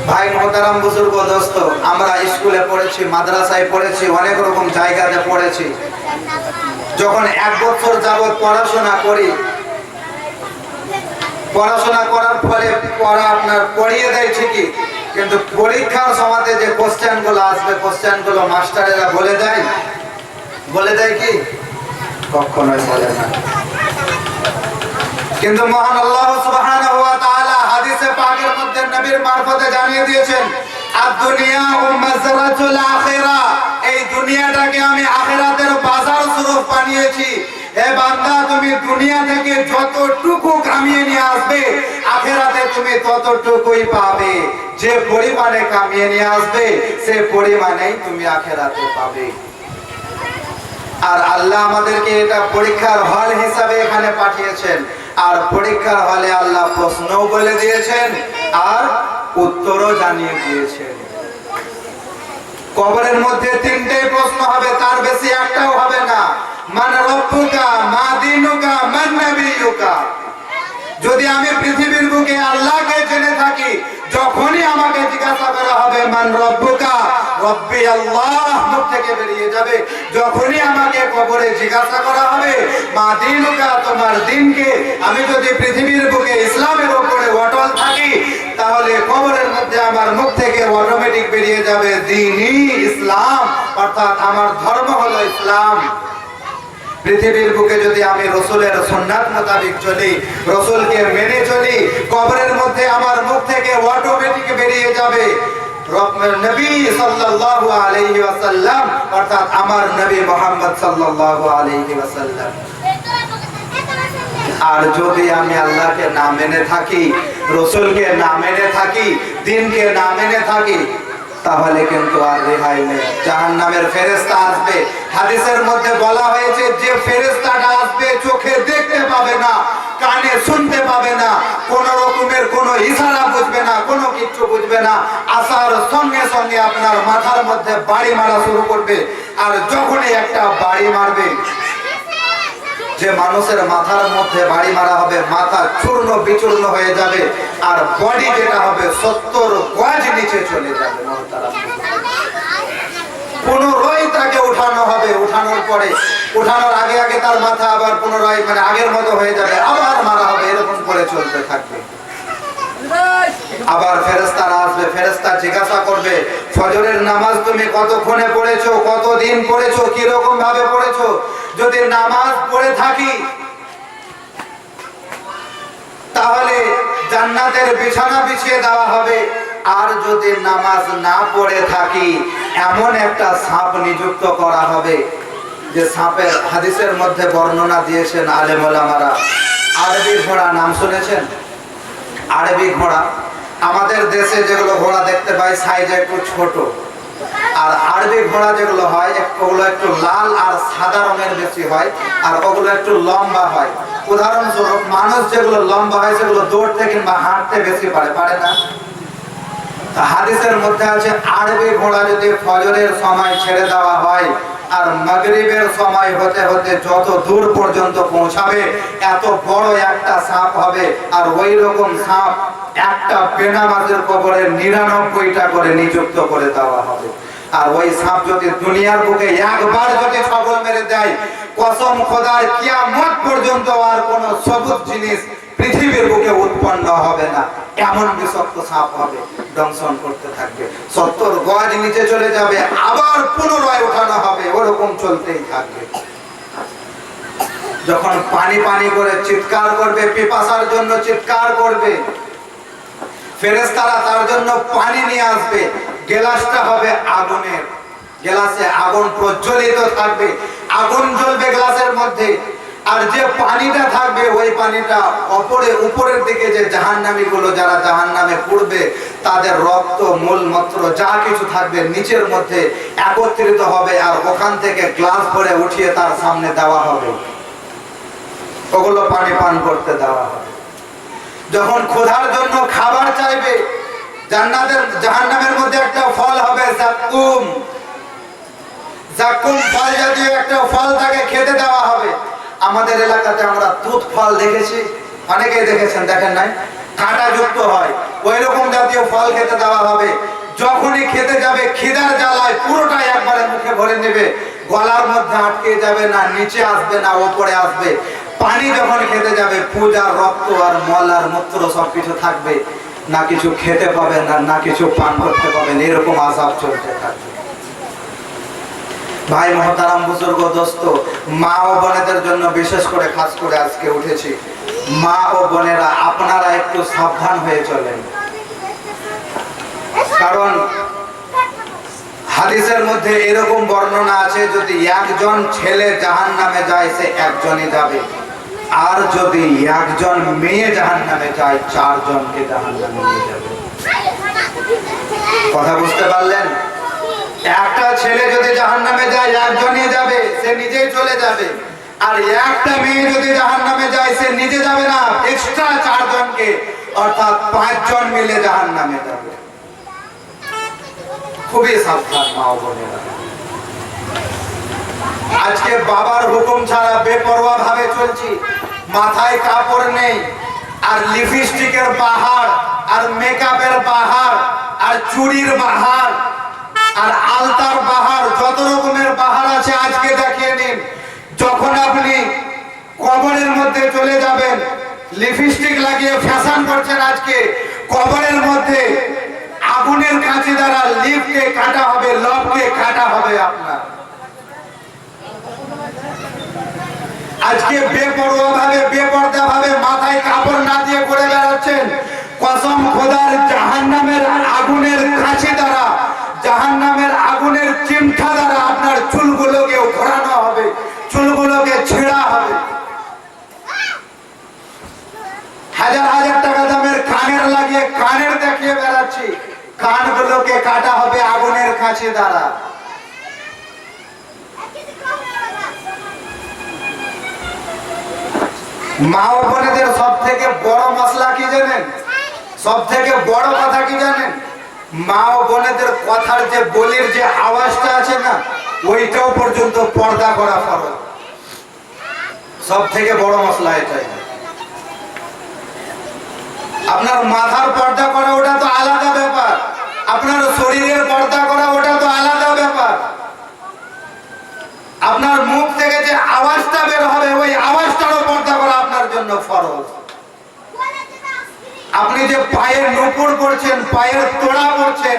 ভাই মোহতারাম বুজুর্গ দোস্ত, আমরা স্কুলে পড়েছি, মাদ্রাসায় পড়েছি, অনেক রকম জায়গাতে পড়েছি। যখন 1 বছর যাবত পড়াশোনা করি, পড়াশোনা করার ফলে পড়া আপনার পড়িয়ে দেয় ঠিকই, কিন্তু পরীক্ষার সময়তে যে কোশ্চেন গুলো আসবে, কোশ্চেন গুলো মাস্টারেরা বলে দেয় কি? কখনোই বলে না। কিন্তু মহান আল্লাহ সুবহানাহু ওয়া তাআলা হাদিসে পাকের মধ্যে নবীর মারফতে জানিয়ে দিয়েছেন, আদ-দুনিয়া মাযরাতুল আখিরাহ, এই দুনিয়াটাকে আমি আখিরাতের বাজার স্বরূপ বানিয়েছি। হে বান্দা, তুমি দুনিয়া থেকে যতটুকু কামিয়ে নিয়ে আসবে, আখিরাতে তুমি ততটুকুই পাবে। যে পরিমাণে কামিয়ে নিয়ে আসবে, সে পরিমাণেই তুমি আখিরাতে পাবে। আর আল্লাহ আমাদেরকে এটা পরীক্ষার হল হিসাবে এখানে পাঠিয়েছেন। আর পরীক্ষার হলে আল্লাহ প্রশ্নও বলে দিয়েছেন আর উত্তরও জানিয়ে দিয়েছেন। কবরের মধ্যে 3টে প্রশ্ন হবে, তার বেশি একটাও হবে না। মান রব্বুকা, মা দীনুকা, মান নবিয়ুকা। যদি আমি পৃথিবীর বুকে আল্লাহকে জেনে থাকি, যখনই আমাকে জিজ্ঞাসা করা হবে মান রব্বুকা, রব্বি আল্লাহ মুখ থেকে বেরিয়ে যাবে। যখনই আমাকে কবরে জিজ্ঞাসা করা হবে মা দীনুকা, তোমার দিনকে, আমি যদি পৃথিবীর বুকে ইসলামের উপরে অটল থাকি, তাহলে কবরের মধ্যে আমার মুখ থেকে অটোমেটিক বেরিয়ে যাবে দ্বীনি ইসলাম, অর্থাৎ আমার ধর্ম হলো ইসলাম। পৃথিবীর বুকে যদি আমি রসুলের সুন্নাত মোতাবেক চলি, রসুলকে মেনে চলি, কবরের মধ্যে আমার মুখ থেকে অটোমেটিক বেরিয়ে যাবে নবী সাল্লাল্লাহু আলাইহি ওয়াসাল্লাম, অর্থাৎ আমার নবী মুহাম্মদ সাল্লাল্লাহু আলাইহি ওয়াসাল্লাম। আর যদি আমি আল্লাহকে না মেনে থাকি, রসুলকে না মেনে থাকি, দ্বীনকে না মেনে থাকি, তাহলে কিন্তু আর রেহাই নেই। জাহান্নামের ফেরেশতা আসবে। হাদিসের মধ্যে বলা হয়েছে, যে ফেরেশতাটা আসবে চোখে দেখতে পাবে না, কানে শুনতে পাবে না, কোন রকমের কোনো ইশারা বুঝবে না, কোনো কিছু বুঝবে না, আসার সঙ্গে সঙ্গে আপনার মাথার মধ্যে বাড়ি মারা শুরু করবে। আর যখনই একটা বাড়ি মারবে, যে মানুষের মাথার মধ্যে বাড়ি মারা হবে, মাথা চূর্ণ বিচূর্ণ হয়ে যাবে, আর বডি যেটা হবে 70 গজ নিচে চলে যাবে। পুনরায় তাকে উঠানো হবে। উঠানোর আগে আগে তার মাথা আবার পুনরায় আগের মতো হয়ে যাবে, আবার মারা হবে, এরকম করে চলতে থাকবে। আবার ফেরেশতারা আসবে, ফেরেশতা জিজ্ঞাসা করবে, ফজরের নামাজ তুমি কতক্ষণে পড়েছো, কতদিন পড়েছো, কি রকম ভাবে পড়েছো? যদি নামাজ পড়ে থাকি, তাহলে জান্নাতের বিছানা বিছিয়ে দেওয়া হবে। আর যদি নামাজ না পড়ে থাকি, এমন একটা সাপ নিযুক্ত করা হবে, যে সাপের হাদিসের মধ্যে বর্ণনা দিয়েছেন আলেম ওলামারা। আরবি ঘোড়া নাম শুনেছেন? আরবি ঘোড়া, আমাদের দেশে যেগুলো ঘোড়া দেখতে পাই সাইজে একটু ছোট, আর আরবি ঘোড়া যেগুলো হয় ওগুলো একটু লাল আর সাদা রঙের বেশি হয়, আর ওগুলো একটু লম্বা হয়। উদাহরণস্বরূপ, মানুষ যেগুলো লম্বা হয় সেগুলো দৌড়তে কিংবা হাঁটতে বেশি পারে না। হাদিসের মধ্যে আছে, আরবি ঘোড়া যদি ফজরের সময় ছেড়ে দেওয়া হয় আর মাগরিবের সময় হতে হতে যত দূর পর্যন্ত পৌঁছাবে, এত বড় একটা সাপ হবে। আর ওই রকম সাপ একটা বেনামাজের কবরে 99টা করে নিযুক্ত করে দেওয়া হবে। আর ওই সাপ যদি দুনিয়ার বুকে একবার যদি ছবল মেরে দেয়, কসম খোদার, কিয়ামত পর্যন্ত আর কোন সবুজ জিনিস পৃথিবীর বুকে উৎপন্ন হবে না। এমন বিষাক্ত সাপ হবে, দংশন করতে থাকবে, 70 গজ নিচে চলে যাবে, আবার পুনরায় উঠানো হবে, ওরকম চলতেই থাকবে। যখন পানি পানি করে চিৎকার করবে, পিপাসার জন্য চিৎকার করবে, ফেরেশতারা তার জন্য পানি নিয়ে আসবে। গ্লাসটা হবে আগুনের, গ্লাসে আগুন প্রজ্বলিত থাকবে, আগুন জ্বলবে গ্লাসের মধ্যে। আর যে পানিটা থাকবে, ওই পানিটা উপরের দিকে যে জাহান্নামী গুলো যারা জাহান্নামে পড়বে, তাদের রক্ত, মূলমূত্র যা কিছু থাকবে নিচের মধ্যে একত্রিত হবে, আর ওখান থেকে গ্লাস ভরে উঠিয়ে তার সামনে দেওয়া হবে, ওগুলো পানি পান করতে দেওয়া হবে। যখন ক্ষুধার জন্য খাবার চাইবে, জাহান্নামের মধ্যে একটা ফল হবে জাকুম, জাকুম ফল জাতীয় একটা ফল তাকে খেতে দেওয়া হবে। আমাদের এলাকাতে আমরা তুত ফল দেখেছি, অনেকেই দেখেছেন, দেখেন নাই? কাঁটা যুক্ত হয়, ওই রকম জাতীয় জাতীয় ফল খেতে দেওয়া হবে। যখনই খেতে যাবে খিদার জ্বালায় পুরোটাই একবারে মুখে ভরে নেবে, গলার মধ্যে আটকে যাবে না, নিচে আসবে না, ওপরে আসবে। পানি যখন খেতে যাবে পূজার রক্ত আর মল আর মূত্র সবকিছু থাকবে, না কিছু খেতে পাবেন না কিছু পান করতে পাবেন, এরকম আযাব চলতে থাকবে। ভাই মহতারাম, বুজুর্গ, দোস্ত, মা ও বোনেদের জন্য বিশেষ করে খাস করে আজকে উঠেছি। মা ও বোনেরা আপনারা একটু সাবধান হয়ে চলেন, কারণ হাদিসের মধ্যে এরকম বর্ণনা আছে, যদি একজন ছেলে জাহান্নামে যায় সে একজনই যাবে, আর যদি একজন মেয়ে জাহান্নামে যায় 4 জনকে জাহান্নামে নিয়ে যাবে। কথা বুঝতে পারলেন? একটা ছেলে যদি জাহান্নামে যায় একজনই যাবে, সে নিজেই চলে যাবে, আর একটা মেয়ে যদি জাহান্নামে যায় সে নিজে যাবে না, এক্সট্রা 4 জনকে অর্থাৎ 5 জন মিলে জাহান্নামে যাবে। খুবই সাবধান মা ও বোনেরা। আজকে বাবার হুকুম ছাড়া বেপরোয়া ভাবে চলছি, মাথায় কাপড় নেই, আর লিপস্টিকের বাহার, আর মেকআপের বাহার, আর চুড়ির বাহার, আর আলতার বাহার, যত রকমের বাহার আছে আজকে দেখিয়ে নিন। যখন আপনি কবরের মধ্যে চলে যাবেন, লিপস্টিক লাগিয়ে ফ্যাশন করছেন, আজকে কবরের মধ্যে আগুনের কাঁচি দ্বারা লিপকে কাটা হবে, লবকে কাটা হবে আপনার। আজকে বেপরোয়া ভাবে বেপরদা ভাবে মাথায় কাপড় না দিয়ে ঘুরে বেড়াচ্ছেন। কসম খোদার, জাহান্নামের আগুনের কাঁচি দ্বারা, জাহান্নামের আগুনের চিমটা দ্বারা আপনার চুলগুলোকে ঘোরানো হবে, চুলগুলোকে ছেঁড়া হবে। হাজার হাজার টাকা দামের কানের লাগিয়ে কানের দেখিয়ে বেড়াচ্ছি, কানগুলোকে কাটা হবে আগুনের কাঁচি দ্বারা। মা ও বোনেদের সব থেকে বড় মশলা কি জানেন? সব থেকে বড় কথা কি জানেন? মা ও বোনেদের কথার যে বলির যে আওয়াজটা আছে না, ওইটাও পর্যন্ত পর্দা করা ফরজ। সব থেকে বড় মশলা এটাই। আপনার মাথার পর্দা করা ওটা তো আলাদা ব্যাপার, আপনার শরীরের পর্দা করা ওটা তো আলাদা ব্যাপার। আপনার মুখ থেকে যে আওয়াজটা বের হবে ওই আওয়াজটারও পর্দা করা আপনার জন্য ফরজ। আপনি যে পায়ের নুপুর পড়ছেন, পায়ের তোড়া পড়ছেন,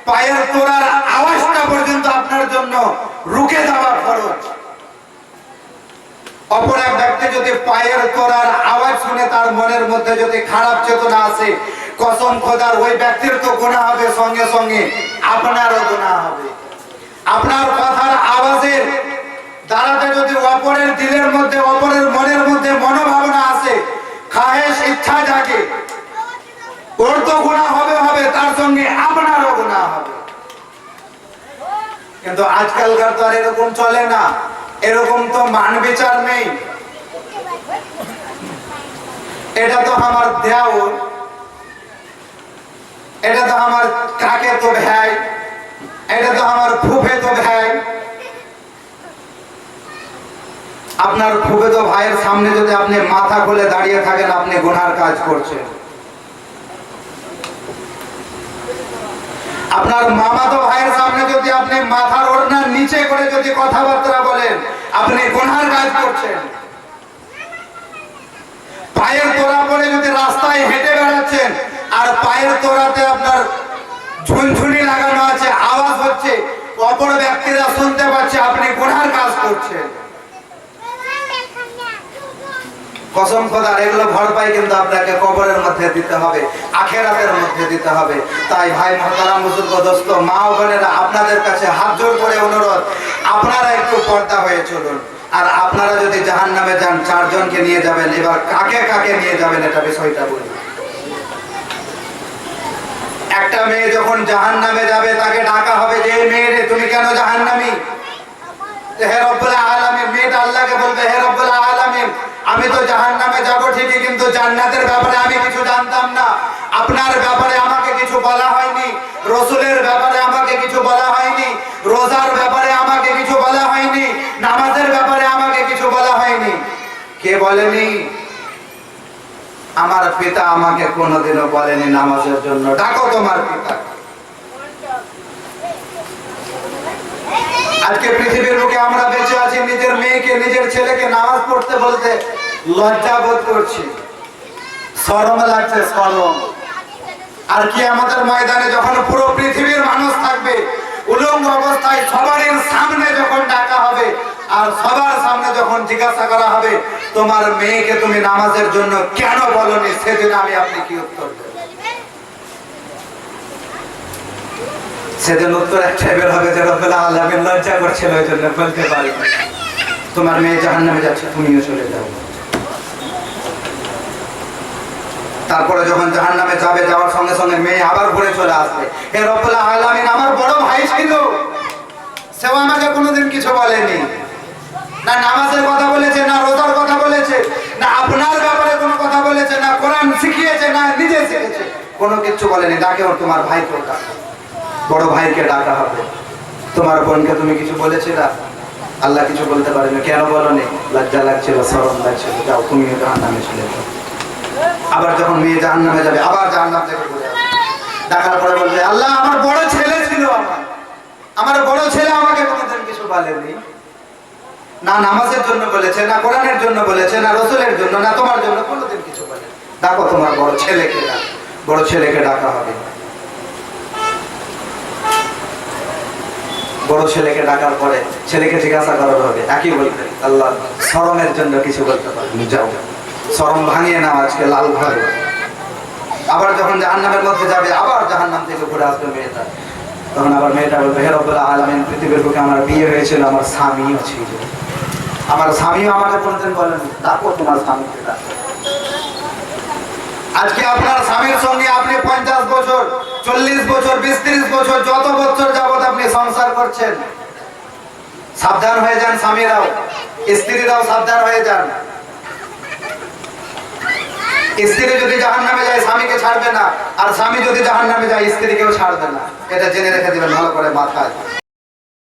পায়ের তোড়ার আওয়াজটা পর্যন্ত আপনার জন্য রুখে দেওয়া ফরজ। অপর এক ব্যক্তি যদি পায়ের তোড়ার আওয়াজ শুনে তার মনের মধ্যে যদি খারাপ চেতনা আসে, কসম খোদার ওই ব্যক্তির তো গুনাহ হবে, সঙ্গে সঙ্গে আপনারও গুনাহ হবে। আপনার কথার আওয়াজের দ্বারাতে যদি অপরের দিলের মধ্যে, অপরের মনের মধ্যে মনোভাবনা আসে, খাহেশ ইচ্ছা জাগে, ওর তো গুনাহ হবে হবে, তার সঙ্গে আপনারও গুনাহ হবে। কিন্তু আজকালকার তো আর এরকম চলে না, এরকম তো মান বিচার নেই। এটা তো আমার দেওর, এটা তো আমার কাকে তো ভাই, এটা তো আমার ফুফে তো ভাই। আপনার ফুফে তো ভাইয়ের সামনে যদি আপনি মাথা খুলে দাঁড়িয়ে থাকেন, আপনি গুনার কাজ করছেন। আপনার মামাতো ভাইয়ের সামনে যদি আপনি মাথার ওড়নার নিচে করে যদি কথাবার্তা বলেন, আপনি গুনার কাজ করছেন। পায়ের তোড়া পরে যদি রাস্তায় হেঁটে বেড়াচ্ছেন, আর পায়ের তোড়াতে আপনার ঝুনঝুনি লাগানো আছে, আওয়াজ হচ্ছে, অপর ব্যক্তিরা শুনতে পাচ্ছে, আপনি গুনার কাজ করছেন। কসম খোদার এগুলো ভরপাই কিন্তু আপনাকে কবরের মধ্যে দিতে হবে, আখিরাতের মধ্যে দিতে হবে। তাই ভাই মুহতারাম, বুজুর্গ, দোস্ত, মা ও বোনেরা, আপনাদের কাছে হাত জোড় করে অনুরোধ, আপনারা একটু পর্দা হয়ে চলুন। আর আপনারা যদি জাহান্নামে যান 4 জনকে নিয়ে যাবেন, এবার কাকে কাকে নিয়ে যাবেন এটা বিষয়টা বলি। একটা মেয়ে যখন জাহান্নামে যাবে তাকে ডাকা হবে যে মেয়ে রে, তুমি কেন জাহান্নামী? হে রব্বুল আলামিন, মেয়েটা আল্লাহকে বলবে, হে রব্বুল আলামিন, আমি তো জাহান্নামে যাব ঠিকই, কিন্তু জান্নাতের ব্যাপারে আমি কিছু জানতাম না। আপনার ব্যাপারে আমাকে কিছু বলা হয়নি, রাসূলের ব্যাপারে আমাকে কিছু বলা হয়নি, রোজার ব্যাপারে আমাকে কিছু বলা হয়নি, নামাজের ব্যাপারে আমাকে কিছু বলা হয়নি। কে বলেনি? আমার পিতা আমাকে কোনোদিনও বলেনি নামাজের জন্য, ডাকো তোমার পিতা। আজকে পৃথিবীর বুকে আমরা বেঁচে আছি, নিজের মেয়েকে নিজের ছেলেকে নামাজ পড়তে বলতে লজ্জা বোধ করছি, শরম লাগছে, শরম। আর কি আমাদের ময়দানে যখন পুরো পৃথিবীর মানুষ থাকবে, উলঙ্গ অবস্থায় সবার সামনে যখন ডাকা হবে আর সবার সামনে যখন জিজ্ঞাসা করা হবে তোমার মেয়েকে তুমি নামাজের জন্য কেন বলনি, সেদিন আমি আপনি কি উত্তর দেব? সেদিন উত্তর একটাই বের হবে যে রব্বুল আলামিন লজ্জা করছিল, ওই জন্য বলতে পারি তোমার মেয়ে জাহান্নামে যাচ্ছে, তুমিও চলে যাও। তারপরে যখন জাহান্নামে যাবে, যাওয়ার সঙ্গে সঙ্গে মেয়ে আবার ঘুরে চলে আসবে, হে রব্বুল আলামিন আমার বড় ভাই ছিল, সেও আমাকে কোনোদিন কিছু বলেনি, না নামাজের কথা বলেছে, না রোজার কথা বলেছে, না আপনার ব্যাপারে কোনো কথা বলেছে, না কোরআন শিখিয়েছে, না নিজে শিখেছে, কোনো কিছু বলেনি। ডাকে ওর তোমার ভাইকে ডাকা, বড় ভাইকে ডাকা হবে। তোমার বোনকে তুমি কিছু বলেছিলা? আল্লাহ কিছু বলতে পারেনি, কেন বলনি? লজ্জা লাগছিল, শরম লাগছিল, যাও তুমি জাহান্নামে চলে যাও। আবার যখন মেয়ে জাহান্নামে যাবে, আবার জাহান্নাম থেকে ঘুরে আসবে, ডাকার পরে বলবে আল্লাহ আমার বড় ছেলে ছিল, আমার বড় ছেলে আমাকে কোনোদিন কিছু বলেনি, না নামাজের জন্য বলেছে, না কোরআনের জন্য বলেছে, না রসুলের জন্য, না তোমার জন্য কোনোদিন কিছু বলে। ডাকো তোমার বড় ছেলেকে, বড় ছেলেকে ডাকা হবে। বড় ছেলেকে ডাকার পরে ছেলেকে জিজ্ঞাসা করা হবে, একই বলতে আল্লাহ শরমের জন্য কিছু বলতে পারেনি, যাও শরম ভাঙিয়ে নাও আজকে লাল ঘরে। আবার যখন জাহান্নামের মধ্যে যাবে, আবার জাহান্নাম থেকে ঘুরে আসবে মেয়েটা, তখন আবার মেয়েটা বলবে হে রব্বুল আলামিন পৃথিবীর বুকে আমার বিয়ে হয়েছিল, আমার স্বামীও ছিল, আমার স্বামীও আমাকে কোনদিন বলেনি, ডাকো তোমার স্বামীকে ডাকো। আজকে আপনার স্বামীর সঙ্গে আপনি 50 বছর, 40 বছর, 20-30 বছর, যত বছর যাবত আপনি সংসার করছেন, সাবধান হয়ে যান স্বামীরাও, স্ত্রীরাও সাবধান হয়ে যান। স্ত্রী যদি জাহান্নামে যায় স্বামীকে ছাড়বে না, আর স্বামী যদি জাহান্নামে যায় স্ত্রীকেও ছাড়বে না, এটা জেনে রেখে দিবেন ভালো করে মাথায়।